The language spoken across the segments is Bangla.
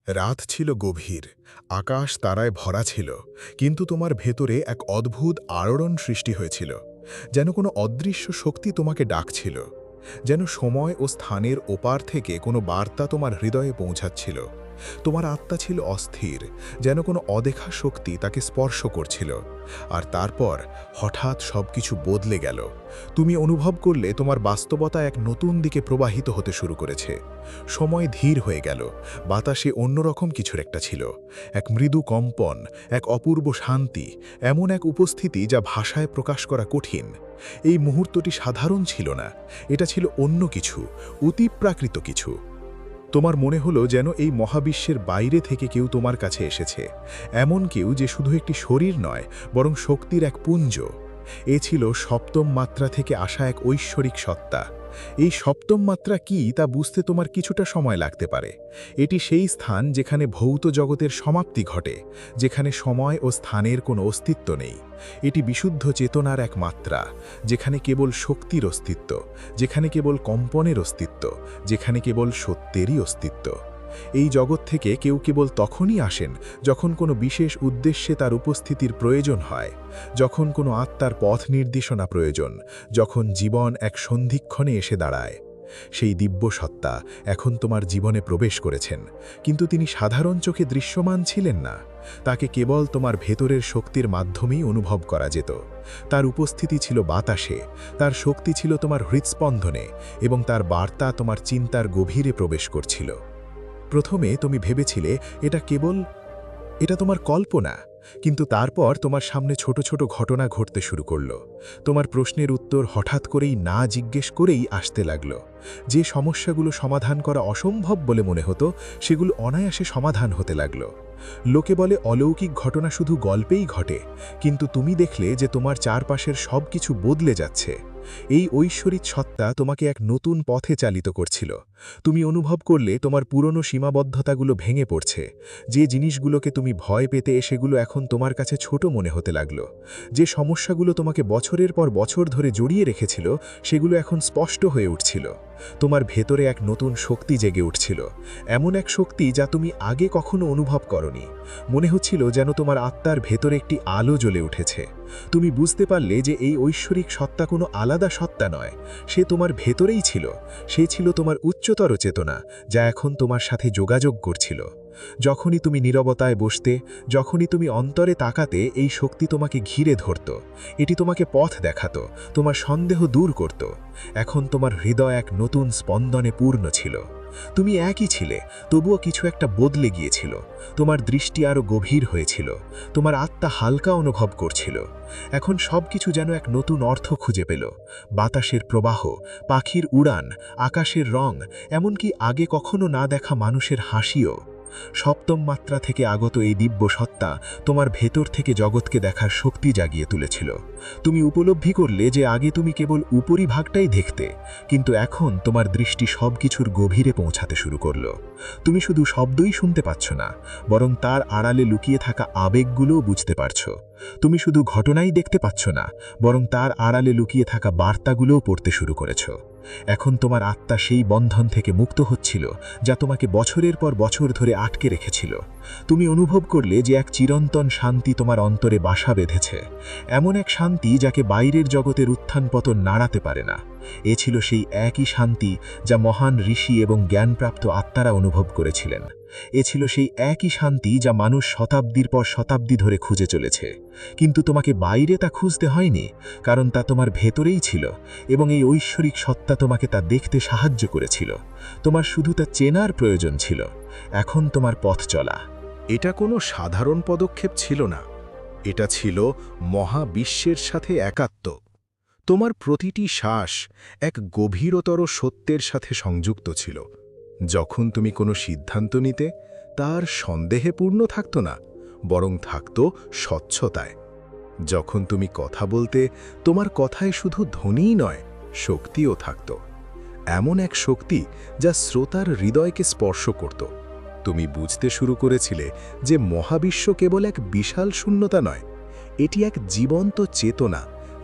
রাত ছিল গভীর, আকাশ তারায় ভরা ছিল, কিন্তু তোমার ভেতরে এক অদ্ভুত আলোড়ন সৃষ্টি হয়েছিল। যেন কোনো অদৃশ্য শক্তি তোমাকে ডাকছিল, যেন সময় ও স্থানের ওপার থেকে কোনো বার্তা তোমার হৃদয়ে পৌঁছাচ্ছিল। তোমার আত্মা ছিল অস্থির, যেন কোনো অদেখা শক্তি তাকে স্পর্শ করছিল। আর তারপর হঠাৎ সবকিছু বদলে গেল। তুমি অনুভব করলে তোমার বাস্তবতা এক নতুন দিকে প্রবাহিত হতে শুরু করেছে। সময় ধীর হয়ে গেল, বাতাসে অন্যরকম কিছুর একটা ছিল, এক মৃদু কম্পন, এক অপূর্ব শান্তি, এমন এক উপস্থিতি যা ভাষায় প্রকাশ করা কঠিন। এই মুহূর্তটি সাধারণ ছিল না, এটা ছিল অন্য কিছু, অতিপ্রাকৃত কিছু। তোমার মনে হলো যেন এই মহাবিশ্বের বাইরে থেকে কেউ তোমার কাছে এসেছে, এমন কেউ যে শুধু একটি শরীর নয়, বরং শক্তির এক পুঞ্জ। এ ছিল সপ্তম মাত্রা থেকে আসা এক ঐশ্বরিক সত্তা। এই সপ্তম মাত্রা কি তা বুঝতে তোমার কিছুটা সময় লাগতে পারে। এটি সেই স্থান যেখানে ভৌত জগতের সমাপ্তি ঘটে, যেখানে সময় ও স্থানের কোনো অস্তিত্ব নেই। এটি বিশুদ্ধ চেতনার এক মাত্রা, যেখানে কেবল শক্তির অস্তিত্ব, যেখানে কেবল কম্পনের অস্তিত্ব, যেখানে কেবল সত্যেরই অস্তিত্ব। এই জগৎ থেকে কেউ কেবল তখনই আসেন যখন কোনো বিশেষ উদ্দেশ্যে তার উপস্থিতির প্রয়োজন হয়, যখন কোনো আত্মার পথ নির্দেশনা প্রয়োজন, যখন জীবন এক সন্ধিক্ষণে এসে দাঁড়ায়। সেই দিব্য সত্তা এখন তোমার জীবনে প্রবেশ করেছেন, কিন্তু তিনি সাধারণ চোখে দৃশ্যমান ছিলেন না। তাকে কেবল তোমার ভেতরের শক্তির মাধ্যমেই অনুভব করা যেত। তার উপস্থিতি ছিল বাতাসে, তার শক্তি ছিল তোমার হৃৎস্পন্দনে, এবং তার বার্তা তোমার চিন্তার গভীরে প্রবেশ করছিল। প্রথমে তুমি ভেবেছিলে এটা তোমার কল্পনা, কিন্তু তারপর তোমার সামনে ছোট ছোট ঘটনা ঘটতে শুরু করল। তোমার প্রশ্নের উত্তর হঠাৎ করেই না জিজ্ঞেস করেই আসতে লাগলো। যে সমস্যাগুলো সমাধান করা অসম্ভব বলে মনে হতো, সেগুলো অনায়াসে সমাধান হতে লাগলো। লোকে বলে অলৌকিক ঘটনা শুধু গল্পেই ঘটে, কিন্তু তুমি দেখলে যে তোমার চারপাশের সব কিছু বদলে যাচ্ছে। এই ঐশ্বরিক সত্তা তোমাকে এক নতুন পথে চালিত করছিল। তুমি অনুভব করলে তোমার পুরনো সীমাবদ্ধতাগুলো ভেঙে পড়ছে। যে জিনিসগুলোকে তুমি ভয় পেতে সেগুলো এখন তোমার কাছে ছোট মনে হতে লাগলো। যে সমস্যাগুলো তোমাকে বছরের পর বছর ধরে জড়িয়ে রেখেছিল, সেগুলো এখন স্পষ্ট হয়ে উঠছিল। তোমার ভেতরে এক নতুন শক্তি জেগে উঠছিল, এমন এক শক্তি যা তুমি আগে কখনো অনুভব করনি। মনে হচ্ছিল যেন তোমার আত্মার ভেতরে একটি আলো জ্বলে উঠেছে। তুমি বুঝতে পারলে যে এই ঐশ্বরিক সত্তা কোনো আলাদা সত্তা নয়, সে তোমার ভেতরেই ছিল। সে ছিল তোমার উচ্চতর চেতনা, যা এখন তোমার সাথে যোগাযোগ করছিল। যখনই তুমি নীরবতায় বসতে, যখনই তুমি অন্তরে তাকাতে, এই শক্তি তোমাকে ঘিরে ধরত। এটি তোমাকে পথ দেখাতো, তোমার সন্দেহ দূর করত। এখন তোমার হৃদয় এক নতুন স্পন্দনে পূর্ণ ছিল। তুমি একই ছিলে, তবুও কিছু একটা বদলে গিয়েছিল। তোমার দৃষ্টি আরও গভীর হয়েছিল, তোমার আত্মা হালকা অনুভব করছিল। এখন সবকিছু যেন এক নতুন অর্থ খুঁজে পেল। বাতাসের প্রবাহ, পাখির উড়ান, আকাশের রং, এমনকি আগে কখনো না দেখা মানুষের হাসিও। সপ্তম মাত্রা থেকে আগত এই দিব্য সত্তা তোমার ভেতর থেকে জগৎকে দেখার শক্তি জাগিয়ে তুলেছিল। তুমি উপলব্ধি করলে যে আগে তুমি কেবল উপরিভাগটাই দেখতে, কিন্তু এখন তোমার দৃষ্টি সবকিছুর গভীরে পৌঁছাতে শুরু করলো। তুমি শুধু শব্দই শুনতে পাচ্ছ না, বরং তার আড়ালে লুকিয়ে থাকা আবেগগুলোও বুঝতে পারছো। তুমি শুধু ঘটনাই দেখতে পাচ্ছ না, বরং তার আড়ালে লুকিয়ে থাকা বার্তাগুলোও পড়তে শুরু করেছ। এখন তোমার আত্মা সেই বন্ধন থেকে মুক্ত হচ্ছিল, যা তোমাকে বছরের পর বছর ধরে আটকে রেখেছিল। তুমি অনুভব করলে যে এক চিরন্তন শান্তি তোমার অন্তরে বাসা বেঁধেছে, এমন এক শান্তি যাকে বাইরের জগতের উত্থান পতন নাড়াতে পারে না। এ ছিল সেই একই শান্তি যা মহান ঋষি এবং জ্ঞানপ্রাপ্ত আত্মারা অনুভব করেছিলেন। এ ছিল সেই একই শান্তি যা মানুষ শতাব্দীর পর শতাব্দী ধরে খুঁজে চলেছে। কিন্তু তোমাকে বাইরে তা খুঁজতে হয়নি, কারণ তা তোমার ভেতরেই ছিল, এবং এই ঐশ্বরিক সত্তা তোমাকে তা দেখতে সাহায্য করেছিল। তোমার শুধু তা চেনার প্রয়োজন ছিল। এখন তোমার পথ চলা। এটা কোনো সাধারণ পদক্ষেপ ছিল না, এটা ছিল মহাবিশ্বের সাথে একাত্ম। তোমার প্রতিটি শ্বাস এক গভীরতর সত্যের সাথে সংযুক্ত ছিল। যখন তুমি কোনো সিদ্ধান্ত নিতে, তার সন্দেহে পূর্ণ থাকত না, বরং থাকত স্বচ্ছতায়। যখন তুমি কথা বলতে, তোমার কথায় শুধু ধ্বনিই নয়, শক্তিও থাকত। এমন এক শক্তি যা শ্রোতার হৃদয়কে স্পর্শ করত। তুমি বুঝতে শুরু করেছিলে যে মহাবিশ্ব কেবল এক বিশাল শূন্যতা নয়, এটি এক জীবন্ত চেতনা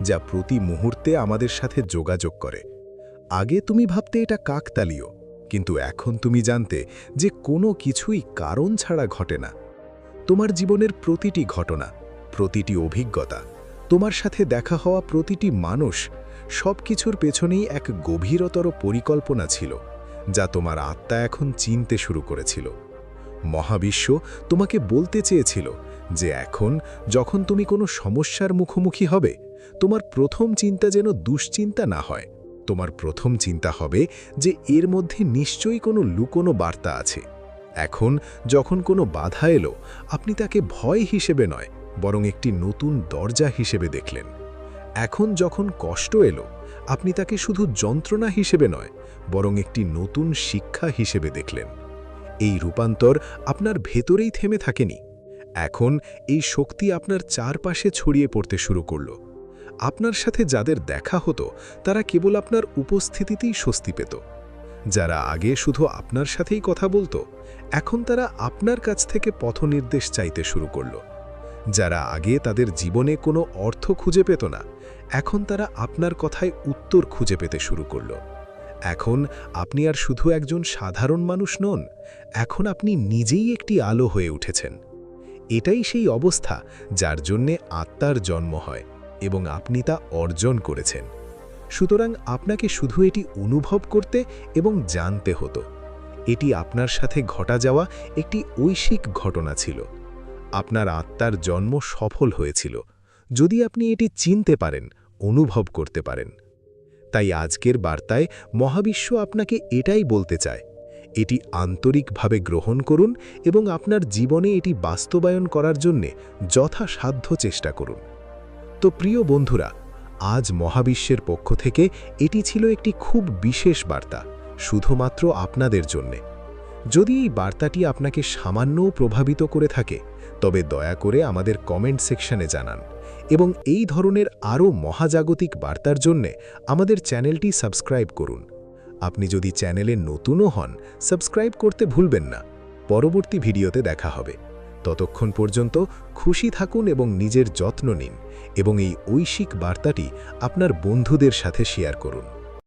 যা প্রতি মুহূর্তে আমাদের সাথে যোগাযোগ করে। আগে তুমি ভাবতে এটা কাকতালীয়, কিন্তু এখন তুমি জানতে যে কোনো কিছুই কারণ ছাড়া ঘটে না। তোমার জীবনের প্রতিটি ঘটনা, প্রতিটি অভিজ্ঞতা, তোমার সাথে দেখা হওয়া প্রতিটি মানুষ, সব কিছুর পেছনেই এক গভীরতর পরিকল্পনা ছিল, যা তোমার আত্মা এখন চিনতে শুরু করেছিল। মহাবিশ্ব তোমাকে বলতে চেয়েছিল যে এখন যখন তুমি কোনো সমস্যার মুখোমুখি হবে, তোমার প্রথম চিন্তা যেন দুশ্চিন্তা না হয়। তোমার প্রথম চিন্তা হবে যে এর মধ্যে নিশ্চয়ই কোনো লুকোনো বার্তা আছে। এখন যখন কোনো বাধা এলো, আপনি তাকে ভয় হিসেবে নয়, বরং একটি নতুন দরজা হিসেবে দেখলেন। এখন যখন কষ্ট এলো, আপনি তাকে শুধু যন্ত্রণা হিসেবে নয়, বরং একটি নতুন শিক্ষা হিসেবে দেখলেন। এই রূপান্তর আপনার ভেতরেই থেমে থাকেনি। এখন এই শক্তি আপনার চারপাশে ছড়িয়ে পড়তে শুরু করল। আপনার সাথে যাদের দেখা হতো, তারা কেবল আপনার উপস্থিতিতেই স্বস্তি পেত। যারা আগে শুধু আপনার সাথেই কথা বলতো, এখন তারা আপনার কাছ থেকে পথনির্দেশ চাইতে শুরু করল। যারা আগে তাদের জীবনে কোনো অর্থ খুঁজে পেত না, এখন তারা আপনার কথায় উত্তর খুঁজে পেতে শুরু করল। এখন আপনি আর শুধু একজন সাধারণ মানুষ নন, এখন আপনি নিজেই একটি আলো হয়ে উঠেছেন। এটাই সেই অবস্থা যার জন্যে আত্মার জন্ম হয়, এবং আপনি তা অর্জন করেছেন। সুতরাং আপনাকে শুধু এটি অনুভব করতে এবং জানতে হতো। এটি আপনার সাথে ঘটা যাওয়া একটি ঐশিক ঘটনা ছিল। আপনার আত্মার জন্ম সফল হয়েছিল, যদি আপনি এটি চিনতে পারেন, অনুভব করতে পারেন। তাই আজকের বার্তায় মহাবিশ্ব আপনাকে এটাই বলতে চায়, এটি আন্তরিকভাবে গ্রহণ করুন এবং আপনার জীবনে এটি বাস্তবায়ন করার জন্যে যথাসাধ্য চেষ্টা করুন। তো প্রিয় বন্ধুরা, আজ মহাবিশ্বের পক্ষ থেকে এটি ছিল একটি খুব বিশেষ বার্তা, শুধুমাত্র আপনাদের জন্যে। যদি এই বার্তাটি আপনাকে সামান্যও প্রভাবিত করে থাকে, তবে দয়া করে আমাদের কমেন্ট সেকশনে জানান, এবং এই ধরনের আরও মহাজাগতিক বার্তার জন্যে আমাদের চ্যানেলটি সাবস্ক্রাইব করুন। আপনি যদি চ্যানেলে নতুনও হন, সাবস্ক্রাইব করতে ভুলবেন না। পরবর্তী ভিডিওতে দেখা হবে। ততক্ষণ পর্যন্ত খুশি থাকুন এবং নিজের যত্ন নিন, এবং এই ঐশিক বার্তাটি আপনার বন্ধুদের সাথে শেয়ার করুন।